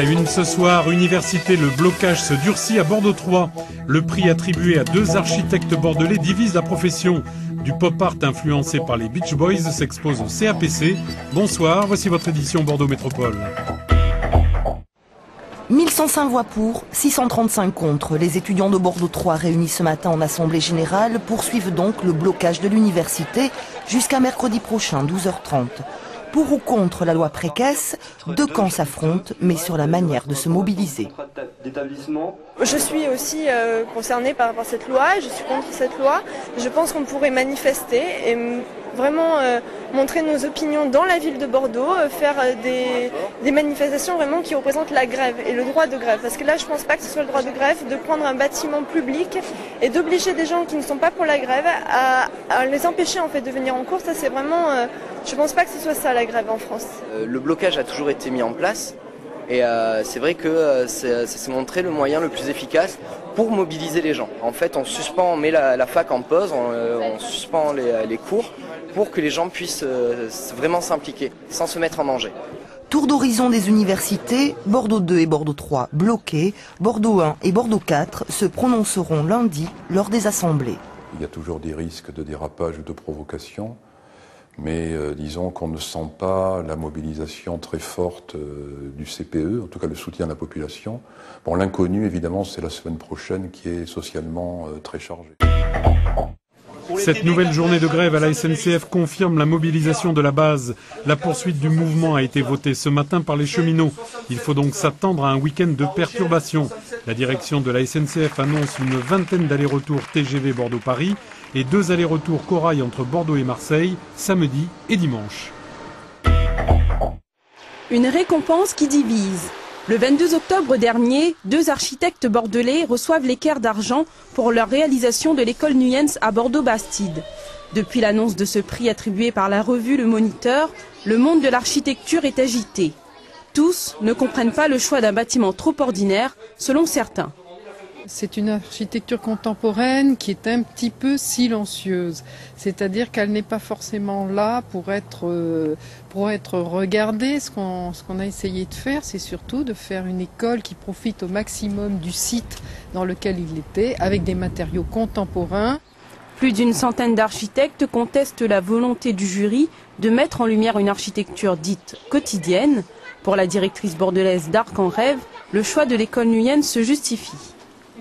la une ce soir, Université, le blocage se durcit à Bordeaux 3. Le prix attribué à 2 architectes bordelais divise la profession. Du pop art influencé par les Beach Boys s'expose au CAPC. Bonsoir, voici votre édition Bordeaux Métropole. 1105 voix pour, 635 contre. Les étudiants de Bordeaux 3 réunis ce matin en assemblée générale poursuivent donc le blocage de l'université jusqu'à mercredi prochain, 12h30. Pour ou contre la loi Pécresse, deux camps s'affrontent, mais sur la manière de se mobiliser. Je suis aussi concernée par cette loi, je suis contre cette loi. Je pense qu'on pourrait manifester et vraiment montrer nos opinions dans la ville de Bordeaux, faire des manifestations vraiment qui représentent la grève et le droit de grève. Parce que là, je ne pense pas que ce soit le droit de grève de prendre un bâtiment public et d'obliger des gens qui ne sont pas pour la grève à les empêcher en fait de venir en cours. Ça, c'est vraiment, je ne pense pas que ce soit ça la grève en France. Le blocage a toujours été mis en place. Et c'est vrai que c'est montré le moyen le plus efficace pour mobiliser les gens. En fait, on met la fac en pause, on suspend les cours pour que les gens puissent vraiment s'impliquer sans se mettre en danger. Tour d'horizon des universités, Bordeaux 2 et Bordeaux 3 bloqués, Bordeaux 1 et Bordeaux 4 se prononceront lundi lors des assemblées. Il y a toujours des risques de dérapage ou de provocation. Mais disons qu'on ne sent pas la mobilisation très forte du CPE, en tout cas le soutien de la population. Bon, l'inconnu, évidemment, c'est la semaine prochaine qui est socialement très chargée. Cette nouvelle journée de grève à la SNCF confirme la mobilisation de la base. La poursuite du mouvement a été votée ce matin par les cheminots. Il faut donc s'attendre à un week-end de perturbations. La direction de la SNCF annonce une vingtaine d'allers-retours TGV Bordeaux-Paris et 2 allers-retours Corail entre Bordeaux et Marseille, samedi et dimanche. Une récompense qui divise. Le 22 octobre dernier, 2 architectes bordelais reçoivent l'équerre d'argent pour leur réalisation de l'école Nuyens à Bordeaux-Bastide. Depuis l'annonce de ce prix attribué par la revue Le Moniteur, le monde de l'architecture est agité. Tous ne comprennent pas le choix d'un bâtiment trop ordinaire, selon certains. C'est une architecture contemporaine qui est un petit peu silencieuse, c'est-à-dire qu'elle n'est pas forcément là pour être regardée. Ce qu'on a essayé de faire, c'est surtout de faire une école qui profite au maximum du site dans lequel il était, avec des matériaux contemporains. Plus d'une centaine d'architectes contestent la volonté du jury de mettre en lumière une architecture dite quotidienne. Pour la directrice bordelaise d'Arc en Rêve, le choix de l'école Nuyens se justifie.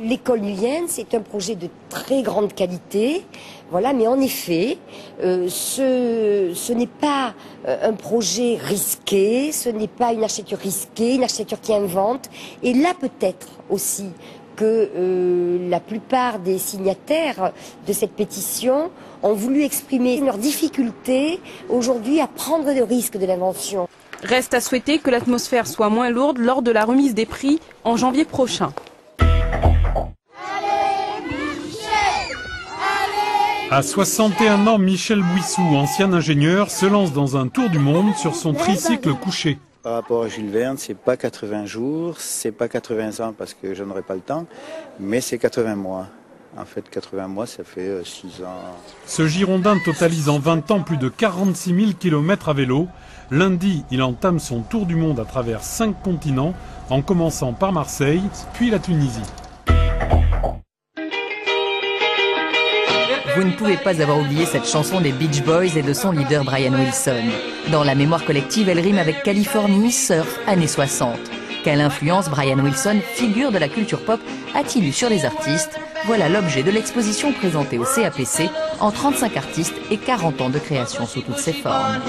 L'école Nuyens est un projet de très grande qualité, voilà, mais en effet, ce n'est pas un projet risqué, ce n'est pas une architecture risquée, une architecture qui invente. Et là, peut-être aussi que la plupart des signataires de cette pétition ont voulu exprimer leur difficulté aujourd'hui à prendre le risque de l'invention. Reste à souhaiter que l'atmosphère soit moins lourde lors de la remise des prix en janvier prochain. À 61 ans, Michel Bouissou, ancien ingénieur, se lance dans un tour du monde sur son tricycle couché. Par rapport à Jules Verne, c'est pas 80 jours, c'est pas 80 ans parce que je n'aurai pas le temps, mais c'est 80 mois. En fait, 80 mois, ça fait 6 ans. Ce Girondin totalise en 20 ans plus de 46 000 km à vélo. Lundi, il entame son tour du monde à travers 5 continents, en commençant par Marseille, puis la Tunisie. Vous ne pouvez pas avoir oublié cette chanson des Beach Boys et de son leader Brian Wilson. Dans la mémoire collective, elle rime avec Californie Surf, années 60. Quelle influence Brian Wilson, figure de la culture pop, a-t-il eu sur les artistes? Voilà l'objet de l'exposition présentée au CAPC en 35 artistes et 40 ans de création sous toutes ses formes.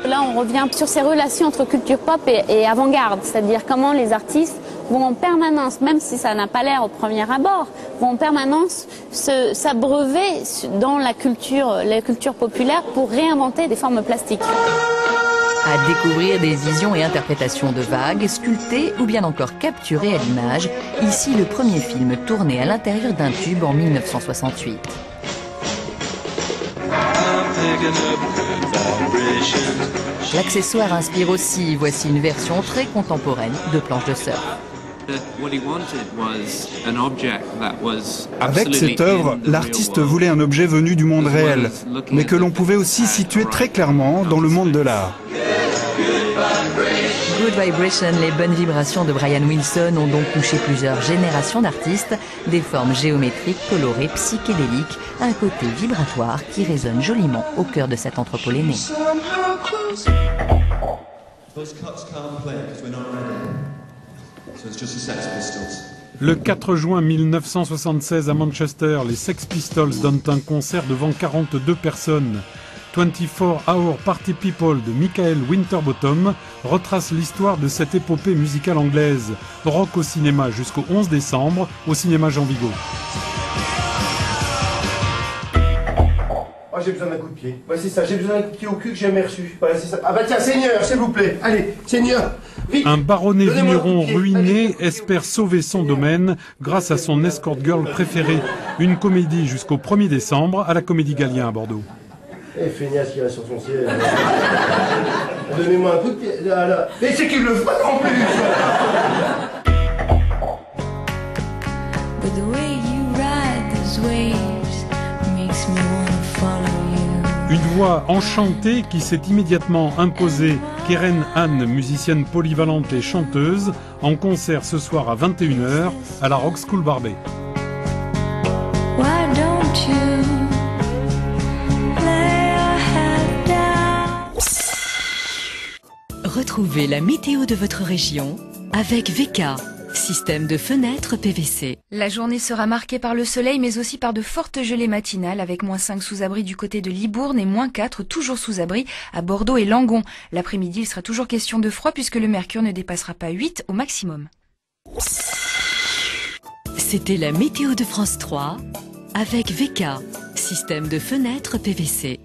Là, on revient sur ces relations entre culture pop et avant-garde, c'est-à-dire comment les artistes vont en permanence, même si ça n'a pas l'air au premier abord, vont en permanence s'abreuver dans la culture populaire pour réinventer des formes plastiques. À découvrir des visions et interprétations de vagues, sculptées ou bien encore capturées à l'image. Ici, le premier film tourné à l'intérieur d'un tube en 1968. L'accessoire inspire aussi. Voici une version très contemporaine de planche de surf. Avec cette œuvre, l'artiste voulait un objet venu du monde réel, mais que l'on pouvait aussi situer très clairement dans le monde de l'art. Good Vibration, les bonnes vibrations de Brian Wilson ont donc touché plusieurs générations d'artistes, des formes géométriques, colorées, psychédéliques, un côté vibratoire qui résonne joliment au cœur de cet entrepôt l'aîné. Le 4 juin 1976 à Manchester, les Sex Pistols donnent un concert devant 42 personnes. 24 Hour Party People de Michael Winterbottom retrace l'histoire de cette épopée musicale anglaise. Rock au cinéma jusqu'au 11 décembre au cinéma Jean Vigo. Oh, j'ai besoin d'un coup de pied. Ouais, c'est ça, j'ai besoin d'un coup de pied au cul que j'ai jamais reçu. Voilà, c'est ça. Ah bah tiens, Seigneur, s'il vous plaît. Allez, Seigneur, vite. Un baronnet vigneron ruiné espère sauver son domaine grâce à son escort girl préférée. Une comédie jusqu'au 1er décembre à la Comédie Gallien à Bordeaux. Eh, feignasse qui reste sur son siège. Donnez-moi un coup de pied. Là, là. Et c'est qu'il le fera en plus. Une voix enchantée qui s'est immédiatement imposée, Keren Anne, musicienne polyvalente et chanteuse, en concert ce soir à 21h à la Rock School Barbet. Retrouvez la météo de votre région avec VK, système de fenêtres PVC. La journée sera marquée par le soleil mais aussi par de fortes gelées matinales avec -5 sous abri du côté de Libourne et -4 toujours sous abri à Bordeaux et Langon. L'après-midi, il sera toujours question de froid puisque le mercure ne dépassera pas 8 au maximum. C'était la météo de France 3 avec VK, système de fenêtres PVC.